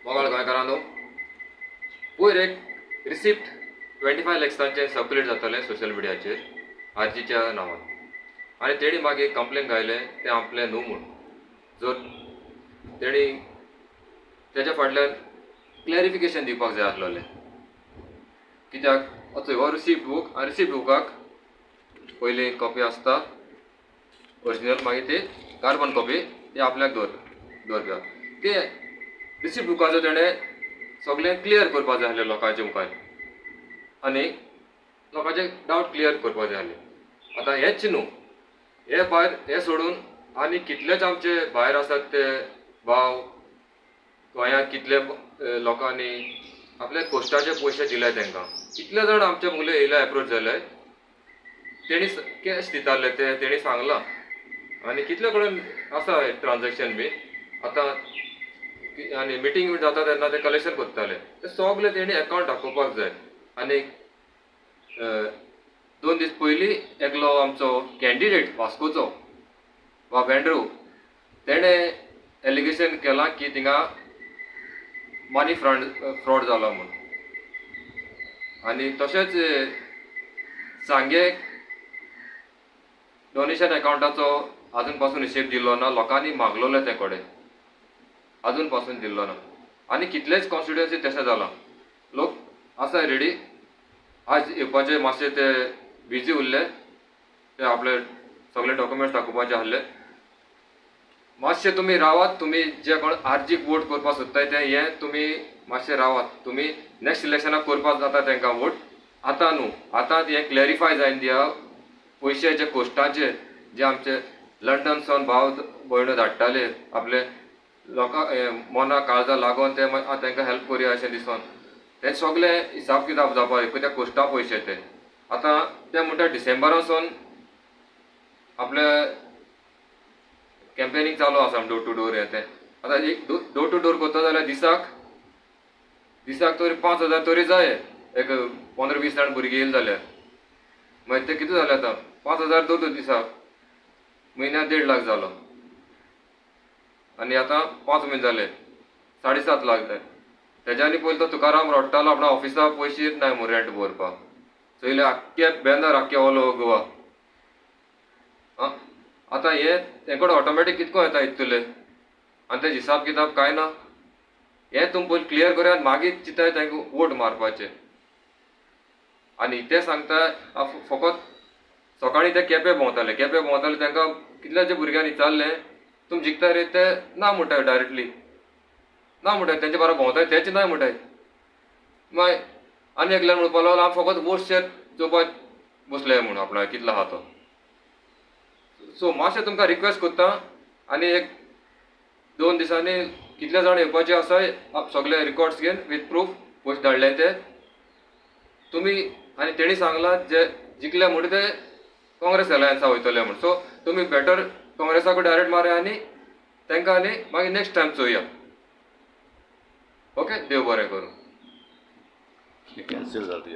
मोगाळ गोंयकारांनो पयर एक रिसिप्ट 25 लॅक्सांचे सर्क्युलेट जाताले सोशल मिडियाचेर आरजीच्या नांवान आनी तेणी मागीर कंप्लेन घायलें तें आपलें न्हू म्हूण. जर तेणी तेच्या फाटल्यान क्लॅरिफिकेशन दिवपाक जाय आसलेलें, कित्याक हो रिसिप्ट बूक आनी रिसिप्ट बुकाक पयलीं कॉपी आसता ओरिजिनल, मागीर ती कार्बन कॉपी ती आपल्याक दवरप्याक. ते रिसिप्ट बुकाचो तेणें सगळें क्लियर करपाक जाय आसलें लोकांचे मुखार आनी लोकांचे डावट क्लियर करपाक जाय आसले. आतां हेंच न्हू, हे भायर हे सोडून आनी कितलेच आमचे भायर आसात ते भाव गोंयांत कितले लोकांनी आपले कोस्टाचे पयशे दिले तांकां. कितले जाण आमचे मुले येयले एप्रोच जाले, तेणी कॅश दिताले ते तेणी सांगलां आनी कितले कडेन आसा ट्रान्जॅक्शन बी. आतां आनी मिटींग जाता तेन्ना ते कलेक्शन करताले ते सगळे तेणी अकावंट दाखोवपाक जाय. आनी 2 दीस पयलीं एकलो आमचो कॅन्डिडेट वास्कोचो वा वेंड्रू तेणें एलिगेशन केलां की थिंगा मनी फ्रॉड जाला म्हूण. आनी तशेंच सांगे डोनेशन अकावंटाचो आजून पासून हिशेब दिल्लो ना, लोकांनी मागलोले ते कडेन आजून पासून दिल्लो ना. आनी कितलेच कॉन्स्टिट्युएन्सी तशें जालां, लोक आसा रेडी आज येवपाचे मातशे ते बिजी उरले, ते आपले सगळे डॉक्युमेंट्स दाखोवपाचे आसले. मातशे तुमी रावात, तुमी जे कोण आरजीक वोट करपाक सोदताय ते हें तुमी मातशे रावात. तुमी नेक्स्ट इलेक्शनाक करपाक जाता तांकां वोट, आतां न्हू. आतां हें क्लॅरिफाय जावन दिया पयशे जे कोस्टाचे जे आमचे लंडन सावन भाव भयणो धाडटाले आपले लोकां मना काळजा लागोन ते तांकां हेल्प करया अशें दिसोन ते सगळे हिसाब किताब जावपाक जाय. त्या कोस्टा पयशे ते आतां ते म्हणटा डिसेंबरासून आपले कॅम्पेनींग चालू आसा डोर टू डोर. हें तें आतां एक डोर टू डोर करता जाल्यार दिसाक तरी 5,000 तरी जाय. एक 15-20 जाण भुरगीं येयली जाल्यार मागीर ते कितें जालें आतां 5,000 दवरता दिसाक, म्हयन्याक 1.5 लाख जालो. आनी आतां 5 म्हयने जाले 7.5 लाख जाय. तेज्यानी पयलीं तो तुकाराम रडटालो आपणा ऑफिसाक पयशे नाय म्हूण रेंट भरपाक. चोयले आख्खे बेंदार आख्खे ऑल ओवर गोवा. आतां हे तेंकडे ऑटोमॅटीक कितको येता इतले आनी ते हिसाब किताब कांय ना. हें तुमी पयलीं क्लियर करया मागीर चिंताय तांकां वोट मारपाचें. आनी ते सांगता फकत सकाळीं ते केपें भोंवताले तांकां कितल्याशे भुरग्यांनी विचारलें तुमी जिखता रे, ते ना म्हणटाय डायरेक्टली ना म्हणटाय. तेंचे बारा भोंवताय तेच ना म्हणटाय. मागीर आनी एकल्यान म्हणपाक लागलो हांव फकत वोट शेअर चोवपाक बसले म्हणून आपणा कितलो आहा तो. सो मातशें तुमकां रिक्वेस्ट करता आनी एक 2 दिसांनी कितले जाण येवपाचे आसाय सगळे रिकॉर्ड्स घेवन वीथ प्रूफ पयशे धाडले ते तुमी. आनी तेणी सांगलां जे जिखले म्हणून ते काँग्रेस एलायन्सा वयतले म्हणून. सो तुमी बेटर काँग्रेसाक डायरेक्ट मारया आनी तांकां आनी मागीर नेक्स्ट टायम चोवया. ओके, देव बरें करूं. कॅन्सल जाली